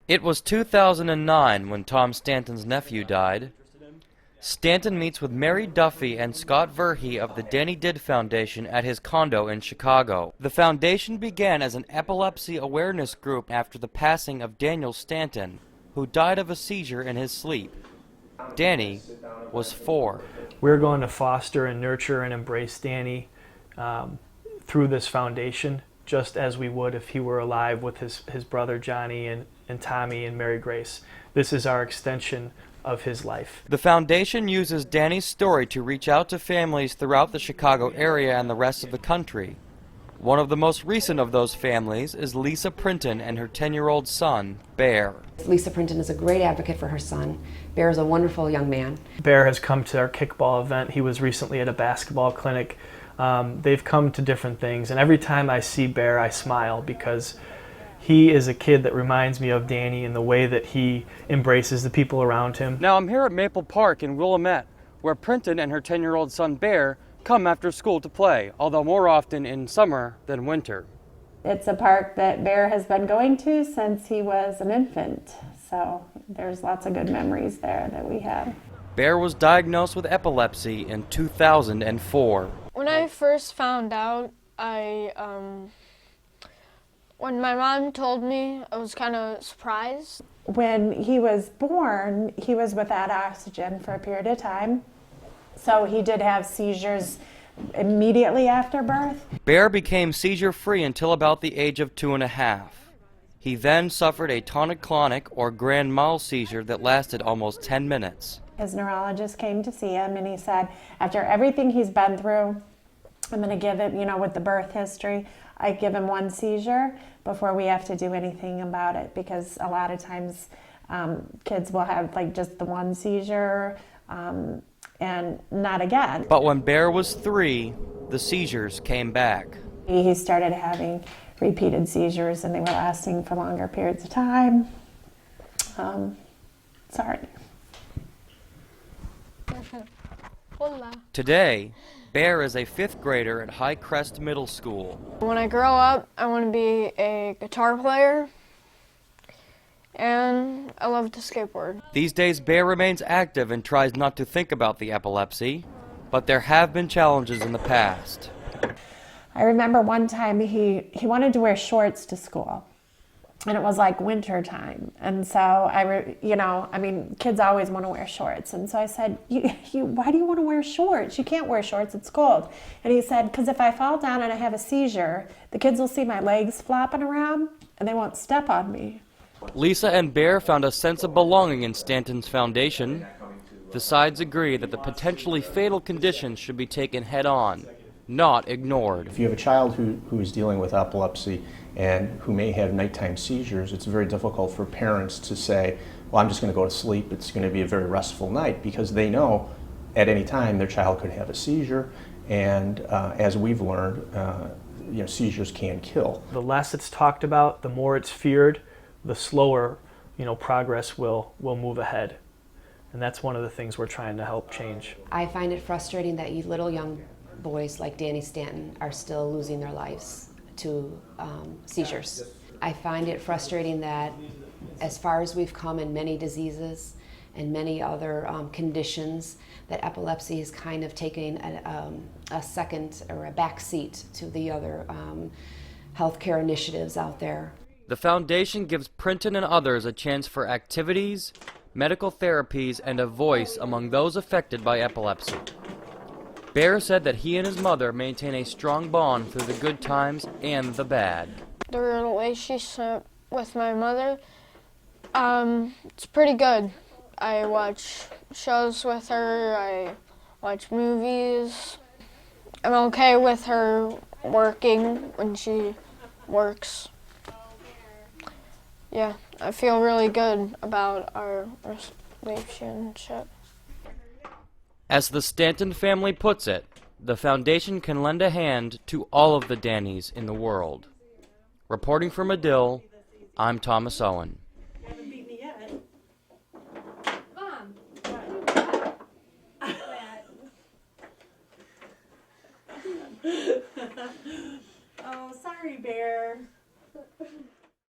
It was 2009 when Tom Stanton's nephew died. Stanton meets with Mary Duffy and Scott Verhey of the Danny Did Foundation at his condo in Chicago. The foundation began as an epilepsy awareness group after the passing of Daniel Stanton, who died of a seizure in his sleep. Danny was 4. We're going to foster and nurture and embrace Danny through this foundation, just as we would if he were alive with his brother Johnny and Tommy and Mary Grace. This is our extension of his life. The foundation uses Danny's story to reach out to families throughout the Chicago area and the rest of the country. One of the most recent of those families is Lisa Printon and her 10-year-old son, Bear. Lisa Printon is a great advocate for her son. Bear is a wonderful young man. Bear has come to our kickball event. He was recently at a basketball clinic. They've come to different things, and every time I see Bear, I smile because he is a kid that reminds me of Danny in the way that he embraces the people around him. Now I'm here at Maple Park in Willamette, where Printon and her 10-year-old son Bear come after school to play, although more often in summer than winter. It's a park that Bear has been going to since he was an infant, so there's lots of good memories there that we have. Bear was diagnosed with epilepsy in 2004. When I first found out, when my mom told me, I was kind of surprised. When he was born, he was without oxygen for a period of time, so he did have seizures immediately after birth. Bear became seizure-free until about the age of 2.5. He then suffered a tonic-clonic or grand mal seizure that lasted almost 10 minutes. His neurologist came to see him and he said, after everything he's been through, I'm going to give him, with the birth history, I give him 1 seizure before we have to do anything about it, because a lot of times kids will have just the 1 seizure and not again. But when Bear was 3, the seizures came back. He started having repeated seizures and they were lasting for longer periods of time. Sorry. Hola. Today, Bear is a 5th grader at High Crest Middle School. When I grow up, I want to be a guitar player, and I love to skateboard. These days, Bear remains active and tries not to think about the epilepsy, but there have been challenges in the past. I remember one time he wanted to wear shorts to school, and it was like winter time, and so kids always want to wear shorts, and so I said, why do you want to wear shorts? You can't wear shorts, it's cold. And he said, because if I fall down and I have a seizure, the kids will see my legs flopping around and they won't step on me. Lisa and Bear found a sense of belonging in Stanton's foundation. The sides agree that the potentially fatal condition should be taken head-on, not ignored. If you have a child who is dealing with epilepsy and who may have nighttime seizures, it's very difficult for parents to say, well, I'm just going to go to sleep, it's going to be a very restful night, because they know at any time their child could have a seizure, and as we've learned, seizures can kill. The less it's talked about, the more it's feared, the slower progress will move ahead. And that's one of the things we're trying to help change. I find it frustrating that little young boys like Danny Stanton are still losing their lives to seizures. I find it frustrating that as far as we've come in many diseases and many other conditions, that epilepsy is kind of taking a second or a back seat to the other healthcare initiatives out there. The foundation gives Printon and others a chance for activities, medical therapies, and a voice among those affected by epilepsy. Bear said that he and his mother maintain a strong bond through the good times and the bad. The relationship with my mother, it's pretty good. I watch shows with her, I watch movies. I'm okay with her working when she works. Yeah, I feel really good about our relationship. As the Stanton family puts it, the foundation can lend a hand to all of the Dannys in the world. Reporting for Medill, I'm Thomas Owen. Oh, sorry, Bear.